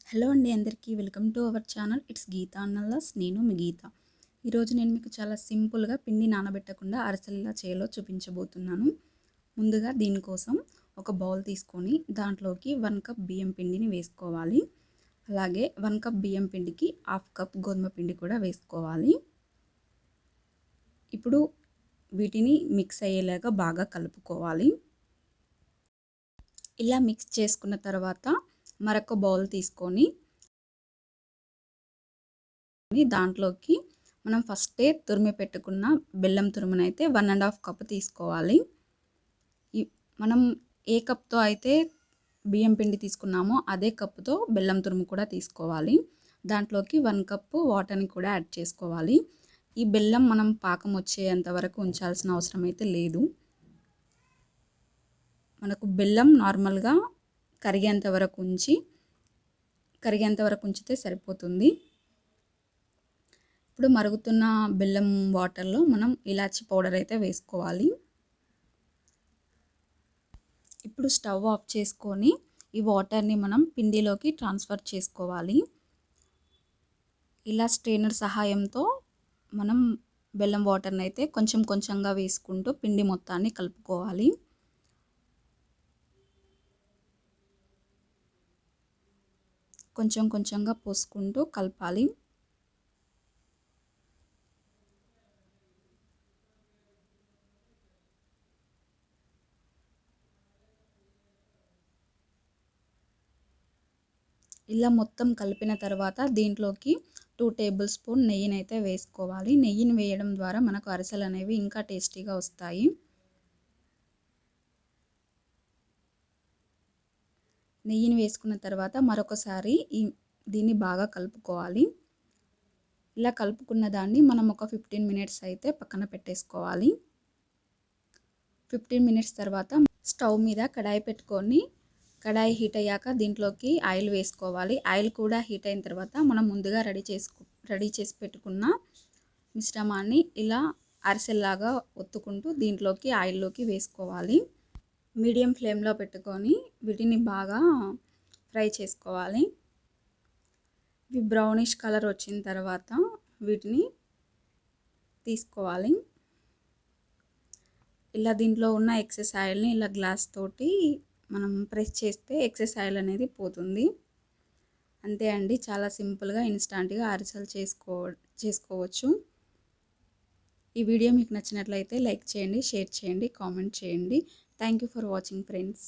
Hello అండి అందరికీ welcome to our channel it's Geetha అన్నల్లాస్. నేను మీ గీత. ఈరోజు నేను మీకు చాలా సింపుల్గా పిండి నానబెట్టకుండా అరిసెలు ఎలా చేయాలో చూపించబోతున్నాను. ముందుగా దీనికోసం ఒక బౌల్ తీసుకొని దాంట్లోకి 1 కప్ బియ్యం పిండిని వేసుకోవాలి. అలాగే 1 కప్ బియ్యం పిండికి 1/2 కప్ గోధుమ పిండి కూడా వేసుకోవాలి. ఇప్పుడు వీటిని మిక్స్ అయ్యేలాగా బాగా కలుపుకోవాలి. ఇలా మిక్స్ చేసుకున్న తర్వాత మరొక బౌల్ తీసుకొని దాంట్లోకి మనం ఫస్టే తురిమి పెట్టుకున్న బెల్లం తురుమునైతే 1.5 కప్ తీసుకోవాలి. మనం ఏ కప్తో అయితే బియ్యం పిండి తీసుకున్నామో అదే కప్పుతో బెల్లం తురుము కూడా తీసుకోవాలి. దాంట్లోకి 1 కప్పు వాటర్ని కూడా యాడ్ చేసుకోవాలి. ఈ బెల్లం మనం పాకం వచ్చేంత వరకు ఉంచాల్సిన అవసరం అయితే లేదు. మనకు బెల్లం నార్మల్గా కరిగేంత వరకు ఉంచితే సరిపోతుంది. ఇప్పుడు మరుగుతున్న బెల్లం వాటర్లో మనం ఇలాచి పౌడర్ అయితే వేసుకోవాలి. ఇప్పుడు స్టవ్ ఆఫ్ చేసుకొని ఈ వాటర్ని మనం పిండిలోకి ట్రాన్స్ఫర్ చేసుకోవాలి. ఇలా స్ట్రెయినర్ సహాయంతో మనం బెల్లం వాటర్ని అయితే కొంచెం కొంచెంగా వేసుకుంటూ పిండి మొత్తాన్ని కలుపుకోవాలి. కొంచెం కొంచెంగా పోసుకుంటూ కలపాలి. ఇలా మొత్తం కలిపిన తర్వాత దీంట్లోకి 2 టేబుల్ స్పూన్ నెయ్యిని అయితే వేసుకోవాలి. నెయ్యిని వేయడం ద్వారా మనకు అరిసెలు అనేవి ఇంకా టేస్టీగా వస్తాయి. నెయ్యిని వేసుకున్న తర్వాత మరొకసారి దీన్ని బాగా కలుపుకోవాలి. ఇలా కలుపుకున్న దాన్ని మనం ఒక 15 మినిట్స్ అయితే పక్కన పెట్టేసుకోవాలి. 15 మినిట్స్ తర్వాత స్టవ్ మీద కడాయి పెట్టుకొని కడాయి హీట్ అయ్యాక దీంట్లోకి ఆయిల్ వేసుకోవాలి. ఆయిల్ కూడా హీట్ అయిన తర్వాత మనం ముందుగా రెడీ చేసి పెట్టుకున్న మిశ్రమాన్ని ఇలా అరిసెల్లాగా ఒత్తుకుంటూ దీంట్లోకి ఆయిల్లోకి వేసుకోవాలి. మీడియం ఫ్లేమ్లో పెట్టుకొని వీటిని బాగా ఫ్రై చేసుకోవాలి. ఇవి బ్రౌనిష్ కలర్ వచ్చిన తర్వాత వీటిని తీసుకోవాలి. ఇలా దీంట్లో ఉన్న ఎక్సెస్ ఆయిల్ని ఇలా గ్లాస్ తోటి మనం ప్రెస్ చేస్తే ఎక్సెస్ ఆయిల్ అనేది పోతుంది. అంతే అండి, చాలా సింపుల్గా ఇన్స్టాంట్గా అరిసెలు చేసుకోవచ్చు. ఈ వీడియో మీకు నచ్చినట్లయితే లైక్ చేయండి, షేర్ చేయండి, కామెంట్ చేయండి. Thank you for watching friends.